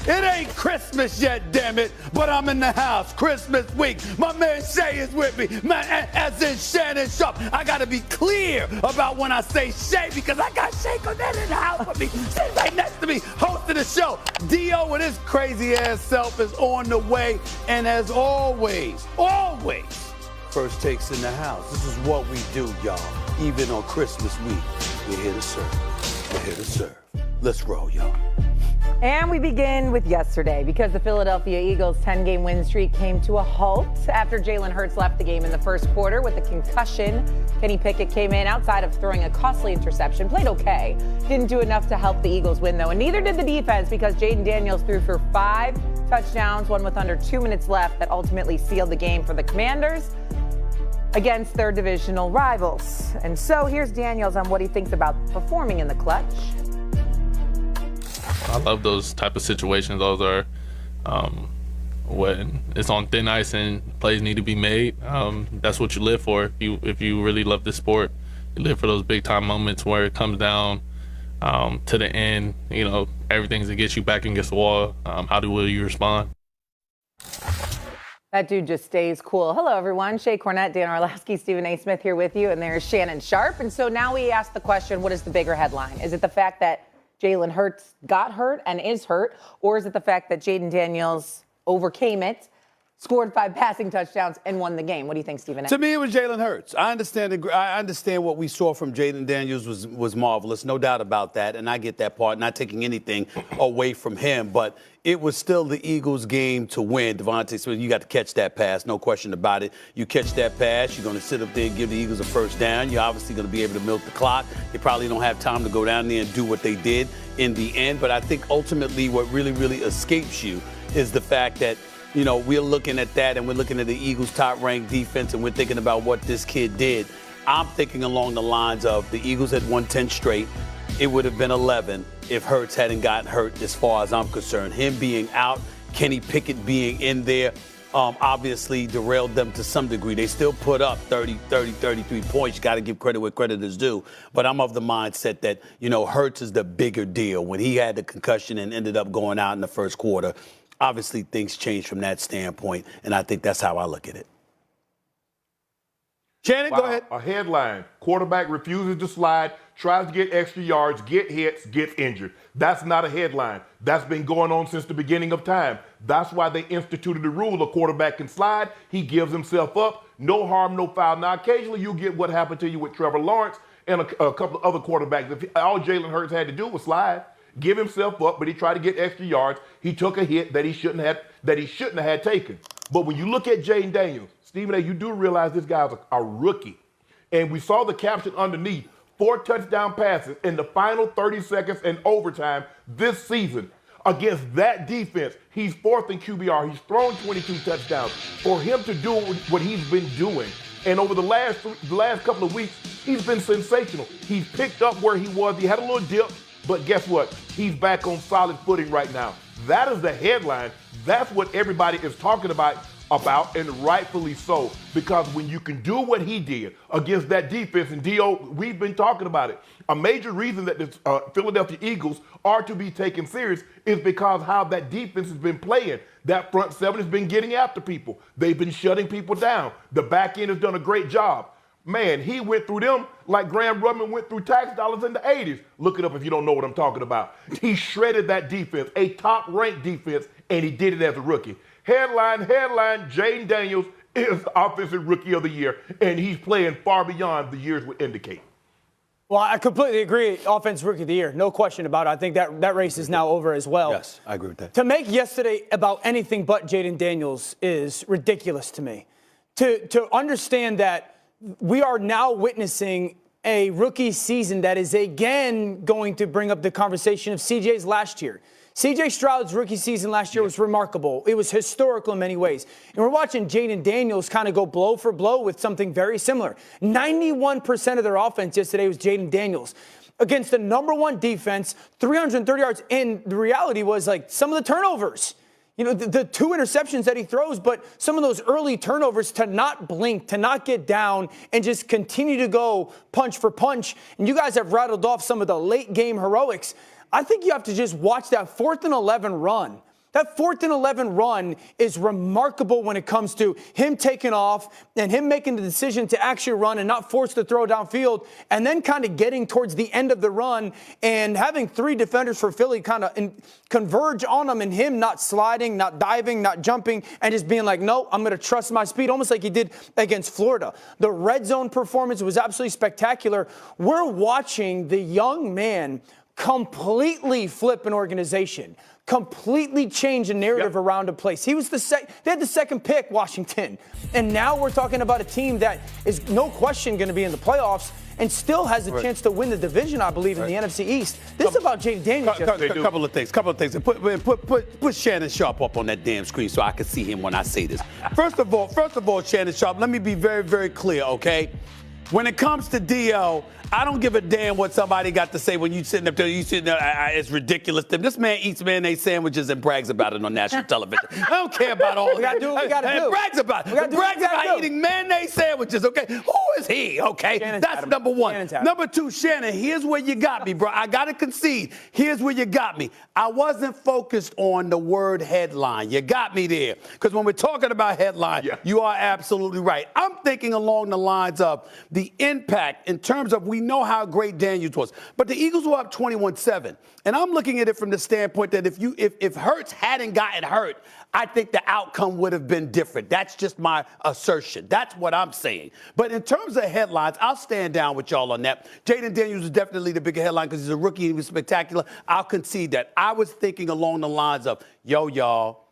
It ain't Christmas yet, damn it, but I'm in the house. Christmas week. My man Shay is with me. Man, as in Shannon Sharp. I gotta be clear about when I say Shay because I got Shay Contender in the house with me. She's right next to me, hosting the show. Dio with his crazy ass self is on the way. And as always, first takes in the house. This is what we do, y'all. Even on Christmas week, we're here to serve. We're here to serve. Let's roll, y'all. And we begin with yesterday because the Philadelphia Eagles' 10-game win streak came to a halt after Jalen Hurts left the game in the first quarter with a concussion. Kenny Pickett came in outside of throwing a costly interception, played okay. Didn't do enough to help the Eagles win, though, and neither did the defense because Jaden Daniels threw for 5 touchdowns, one with under 2 minutes left, that ultimately sealed the game for the Commanders against their divisional rivals. And so here's Daniels on what he thinks about performing in the clutch. I love those type of situations. Those are when it's on thin ice and plays need to be made. That's what you live for. If you really love this sport, you live for those big time moments where it comes down to the end. You know, everything's to get you back against the wall. How will you respond? That dude just stays cool. Hello, everyone. Shay Cornett, Dan Orlowski, Stephen A. Smith here with you, and there's Shannon Sharp. And so now we ask the question, what is the bigger headline? Is it the fact that Jalen Hurts got hurt and is hurt, or is it the fact that Jaden Daniels overcame it, scored 5 passing touchdowns, and won the game? What do you think, Stephen A.? To me, it was Jalen Hurts. I understand what we saw from Jaden Daniels was marvelous, no doubt about that, and I get that part, not taking anything away from him, but it was still the Eagles' game to win. Devontae Smith, you got to catch that pass, no question about it. You catch that pass, you're going to sit up there and give the Eagles a first down. You're obviously going to be able to milk the clock. You probably don't have time to go down there and do what they did in the end, but I think ultimately what really, really escapes you is the fact that, you know, we're looking at that and we're looking at the Eagles' top-ranked defense and we're thinking about what this kid did. I'm thinking along the lines of the Eagles had won 10 straight. It would have been 11 if Hurts hadn't gotten hurt as far as I'm concerned. Him being out, Kenny Pickett being in there, obviously derailed them to some degree. They still put up 33 points. You got to give credit where credit is due. But I'm of the mindset that, you know, Hurts is the bigger deal. When he had the concussion and ended up going out in the first quarter, obviously things changed from that standpoint, and I think that's how I look at it. Shannon, go ahead. A headline: quarterback refuses to slide, tries to get extra yards, get hits, gets injured. That's not a headline. That's been going on since the beginning of time. That's why they instituted the rule: a quarterback can slide, he gives himself up, no harm, no foul. Now, occasionally you get what happened to you with Trevor Lawrence and a couple of other quarterbacks. All Jalen Hurts had to do was slide, give himself up, but he tried to get extra yards. He took a hit that he shouldn't have had taken. But when you look at Jaden Daniels, Stephen A., you do realize this guy's a rookie. And we saw the caption underneath: 4 touchdown passes in the final 30 seconds and overtime this season. Against that defense, he's 4th in QBR. He's thrown 22 touchdowns. For him to do what he's been doing, and over the last couple of weeks, he's been sensational. He's picked up where he was. He had a little dip, but guess what? He's back on solid footing right now. That is the headline. That's what everybody is talking about, and rightfully so, because when you can do what he did against that defense, and Dio, we've been talking about it, a major reason that the Philadelphia Eagles are to be taken serious is because how that defense has been playing. That front seven has been getting after people. They've been shutting people down. The back end has done a great job. Man, he went through them like Graham Rudman went through tax dollars in the 80s. Look it up if you don't know what I'm talking about. He shredded that defense, a top-ranked defense, and he did it as a rookie. Headline, Jaden Daniels is Offensive Rookie of the Year, and he's playing far beyond the years would indicate. Well, I completely agree. Offensive Rookie of the Year, no question about it. I think that race is now over as well. Yes, I agree with that. To make yesterday about anything but Jaden Daniels is ridiculous to me. To understand that we are now witnessing a rookie season that is again going to bring up the conversation of CJ's last year. C.J. Stroud's rookie season last year was remarkable. It was historical in many ways. And we're watching Jaden Daniels kind of go blow for blow with something very similar. 91% of their offense yesterday was Jaden Daniels against the #1 defense, 330 yards. And the reality was, like, some of the turnovers. You know, the 2 interceptions that he throws, but some of those early turnovers, to not blink, to not get down, and just continue to go punch for punch. And you guys have rattled off some of the late game heroics. I think you have to just watch that 4th and 11 run That 4th and 11 run is remarkable when it comes to him taking off and him making the decision to actually run and not force the throw downfield, and then kind of getting towards the end of the run and having 3 defenders for Philly kind of converge on him, and him not sliding, not diving, not jumping, and just being like, no, I'm going to trust my speed, almost like he did against Florida. The red zone performance was absolutely spectacular. We're watching the young man completely flip an organization, completely change the narrative around a place. He was they had the second pick, Washington. And now we're talking about a team that is no question going to be in the playoffs and still has a chance to win the division, I believe, in the NFC East. This is about Jalen Daniels. Couple of things. Put Shannon Sharp up on that damn screen so I can see him when I say this. First of all, Shannon Sharp, let me be very, very clear, okay? When it comes to DL, I don't give a damn what somebody got to say when you sitting up there. It's ridiculous. This man eats mayonnaise sandwiches and brags about it on national television. I don't care about all that. We got to do what we got to do. Brags about it. Brags about eating mayonnaise sandwiches, okay? Who is he, okay? That's number one. Number 2, Shannon, here's where you got me, bro. I got to concede. Here's where you got me. I wasn't focused on the word headline. You got me there. Because when we're talking about headline, you are absolutely right. I'm thinking along the lines of the impact in terms of we know how great Daniels was. But the Eagles were up 21-7. And I'm looking at it from the standpoint that if Hurts hadn't gotten hurt, I think the outcome would have been different. That's just my assertion. That's what I'm saying. But in terms of headlines, I'll stand down with y'all on that. Jalen Daniels is definitely the bigger headline because he's a rookie. He was spectacular. I'll concede that. I was thinking along the lines of, y'all,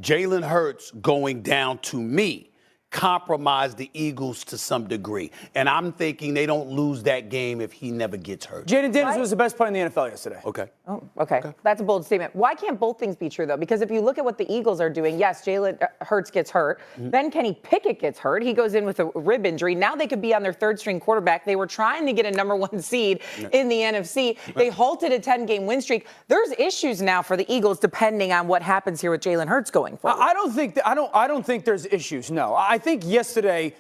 Jalen Hurts going down to me compromise the Eagles to some degree. And I'm thinking they don't lose that game if he never gets hurt. Jalen Daniels was the best player in the NFL yesterday. Okay. Oh, okay. That's a bold statement. Why can't both things be true, though? Because if you look at what the Eagles are doing, yes, Jalen Hurts gets hurt. Then Kenny Pickett gets hurt. He goes in with a rib injury. Now they could be on their 3rd-string quarterback. They were trying to get a number 1 seed in the NFC. They halted a 10-game win streak. There's issues now for the Eagles depending on what happens here with Jalen Hurts going forward. I don't think there's issues. No. I think yesterday,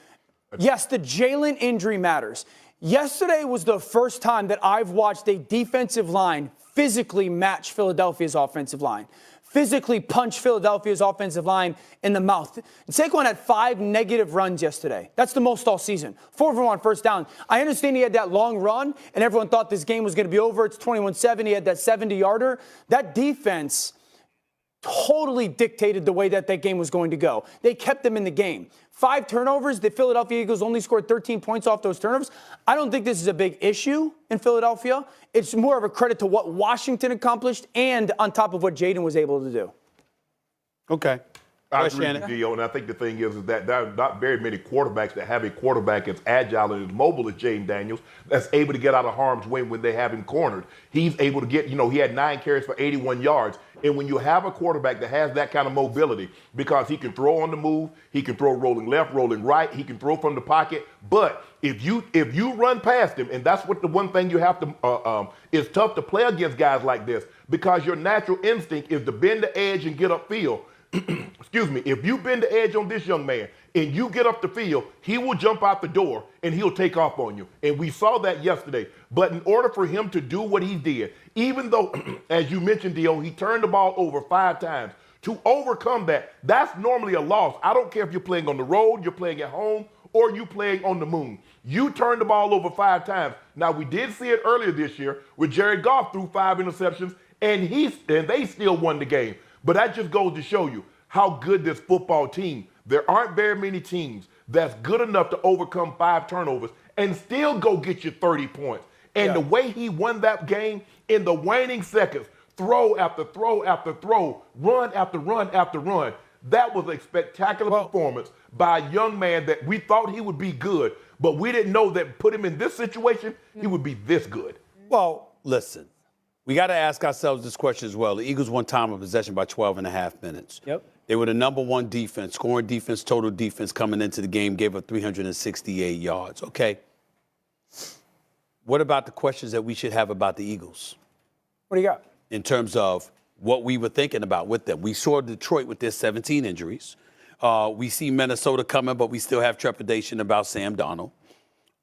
yes, the Jalen injury matters. Yesterday was the first time that I've watched a defensive line physically match Philadelphia's offensive line, physically punch Philadelphia's offensive line in the mouth. And Saquon had 5 negative runs yesterday. That's the most all season. 4 of them on first down. I understand he had that long run, and everyone thought this game was going to be over. It's 21-7. He had that 70-yarder. That defense totally dictated the way that game was going to go. They kept them in the game. 5 turnovers. The Philadelphia Eagles only scored 13 points off those turnovers. I don't think this is a big issue in Philadelphia. It's more of a credit to what Washington accomplished and on top of what Jaden was able to do. Okay. I agree with you, and I think the thing is that there are not very many quarterbacks that have a quarterback as agile and as mobile as Jalen Daniels that's able to get out of harm's way when they have him cornered. He's able to get, he had 9 carries for 81 yards. And when you have a quarterback that has that kind of mobility, because he can throw on the move, he can throw rolling left, rolling right, he can throw from the pocket. But if you run past him, and that's what the one thing you have to, it's tough to play against guys like this because your natural instinct is to bend the edge and get upfield. Excuse me, if you bend the edge on this young man and you get up the field, he will jump out the door and he'll take off on you. And we saw that yesterday. But in order for him to do what he did, even though, as you mentioned, Dio, he turned the ball over 5 times, to overcome that, that's normally a loss. I don't care if you're playing on the road, you're playing at home, or you playing on the moon. You turned the ball over 5 times. Now, we did see it earlier this year where Jared Goff threw 5 interceptions, and they still won the game. But that just goes to show you how good this football team. There aren't very many teams that's good enough to overcome 5 turnovers and still go get you 30 points. And the way he won that game in the waning seconds, throw after throw after throw, run after run after run, that was a spectacular performance by a young man that we thought he would be good, but we didn't know that put him in this situation, he would be this good. Well, listen. We got to ask ourselves this question as well. The Eagles won time of possession by 12.5 minutes. Yep. They were the number 1 defense, scoring defense, total defense coming into the game, gave up 368 yards. Okay. What about the questions that we should have about the Eagles? What do you got? In terms of what we were thinking about with them. We saw Detroit with their 17 injuries. We see Minnesota coming, but we still have trepidation about Sam Darnold.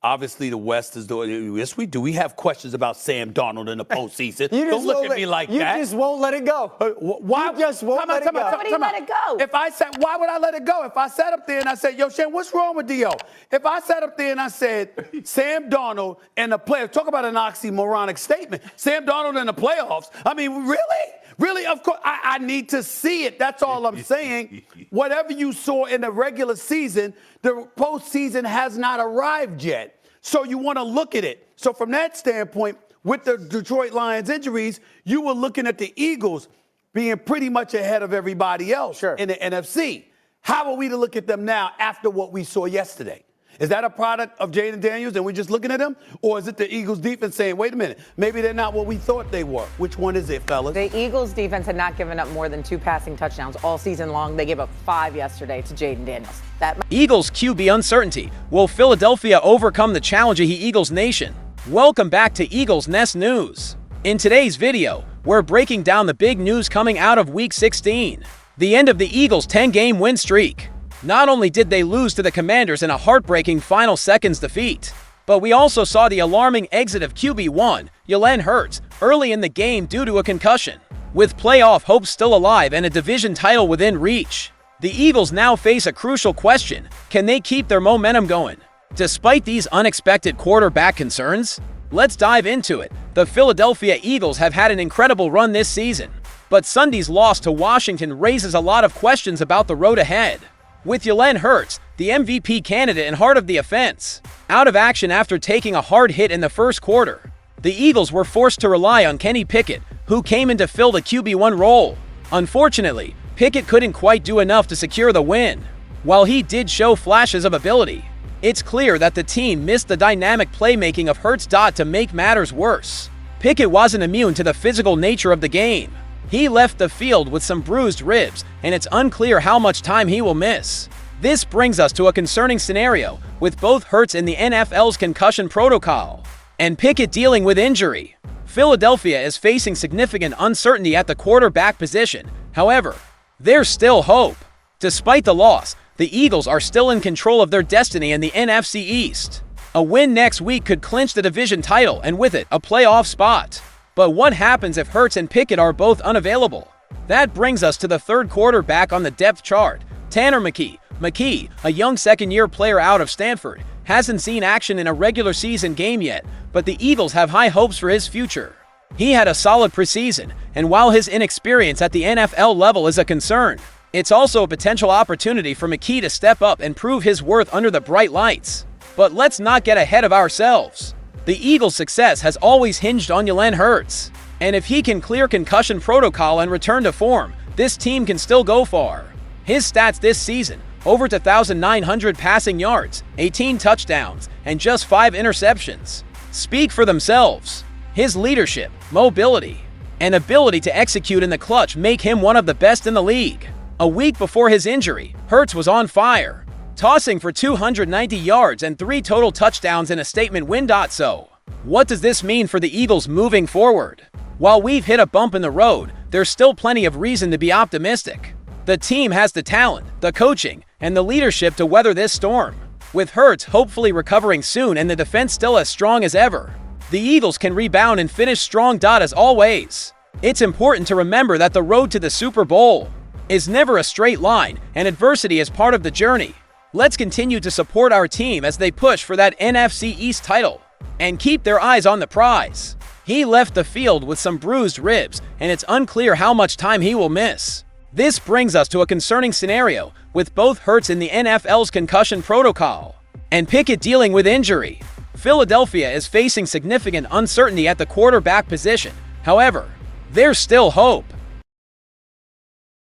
Obviously, the West is doing. Yes, we do. We have questions about Sam Darnold in the postseason. Don't look at me like that. You just won't let it go. Why? You just won't let it go. Why would he let it go? If I said, why would I let it go? If I sat up there and I said, yo, Shane, what's wrong with D.O.? If I sat up there and I said, Sam Darnold and the playoffs, talk about an oxymoronic statement. Sam Darnold in the playoffs. I mean, really? Really? Of course, I need to see it. That's all I'm saying. Whatever you saw in the regular season, the postseason has not arrived yet. So you want to look at it. So from that standpoint, with the Detroit Lions injuries, you were looking at the Eagles being pretty much ahead of everybody else in the NFC. How are we to look at them now after what we saw yesterday? Is that a product of Jalen Daniels and we're just looking at them? Or is it the Eagles defense saying, wait a minute, maybe they're not what we thought they were? Which one is it, fellas? The Eagles defense had not given up more than 2 passing touchdowns all season long. They gave up 5 yesterday to Jalen Daniels. Eagles QB uncertainty. Will Philadelphia overcome the challenge of Eagles Nation? Welcome back to Eagles Nest News. In today's video, we're breaking down the big news coming out of Week 16. The end of the Eagles' 10-game win streak. Not only did they lose to the Commanders in a heartbreaking final seconds defeat, but we also saw the alarming exit of QB1, Jalen Hurts, early in the game due to a concussion. With playoff hopes still alive and a division title within reach, the Eagles now face a crucial question: can they keep their momentum going? Despite these unexpected quarterback concerns, let's dive into it. The Philadelphia Eagles have had an incredible run this season, but Sunday's loss to Washington raises a lot of questions about the road ahead. With Jalen Hurts, the MVP candidate and heart of the offense, out of action after taking a hard hit in the first quarter, the Eagles were forced to rely on Kenny Pickett, who came in to fill the QB1 role. Unfortunately, Pickett couldn't quite do enough to secure the win. While he did show flashes of ability, it's clear that the team missed the dynamic playmaking of Hurts. To make matters worse, Pickett wasn't immune to the physical nature of the game. He left the field with some bruised ribs, and it's unclear how much time he will miss. This brings us to a concerning scenario, with both Hurts in the NFL's concussion protocol and Pickett dealing with injury. Philadelphia is facing significant uncertainty at the quarterback position. However, there's still hope. Despite the loss, the Eagles are still in control of their destiny in the NFC East. A win next week could clinch the division title and with it, a playoff spot. But what happens if Hurts and Pickett are both unavailable? That brings us to the third quarterback on the depth chart, Tanner McKee. McKee, a young second-year player out of Stanford, hasn't seen action in a regular season game yet, but the Eagles have high hopes for his future. He had a solid preseason, and while his inexperience at the NFL level is a concern, it's also a potential opportunity for McKee to step up and prove his worth under the bright lights. But let's not get ahead of ourselves. The Eagles' success has always hinged on Jalen Hurts, and if he can clear concussion protocol and return to form, this team can still go far. His stats this season: over 2,900 passing yards, 18 touchdowns, and just 5 interceptions, speak for themselves. His leadership, mobility, and ability to execute in the clutch make him one of the best in the league. A week before his injury, Hurts was on fire, tossing for 290 yards and 3 total touchdowns in a statement win. So, what does this mean for the Eagles moving forward? While we've hit a bump in the road, there's still plenty of reason to be optimistic. The team has the talent, the coaching, and the leadership to weather this storm. With Hurts hopefully recovering soon and the defense still as strong as ever, the Eagles can rebound and finish strong. As always, it's important to remember that the road to the Super Bowl is never a straight line, and adversity is part of the journey. Let's continue to support our team as they push for that NFC East title and keep their eyes on the prize. He left the field with some bruised ribs, and it's unclear how much time he will miss. This brings us to a concerning scenario, with both Hurts in the NFL's concussion protocol and Pickett dealing with injury. Philadelphia is facing significant uncertainty at the quarterback position. However, there's still hope.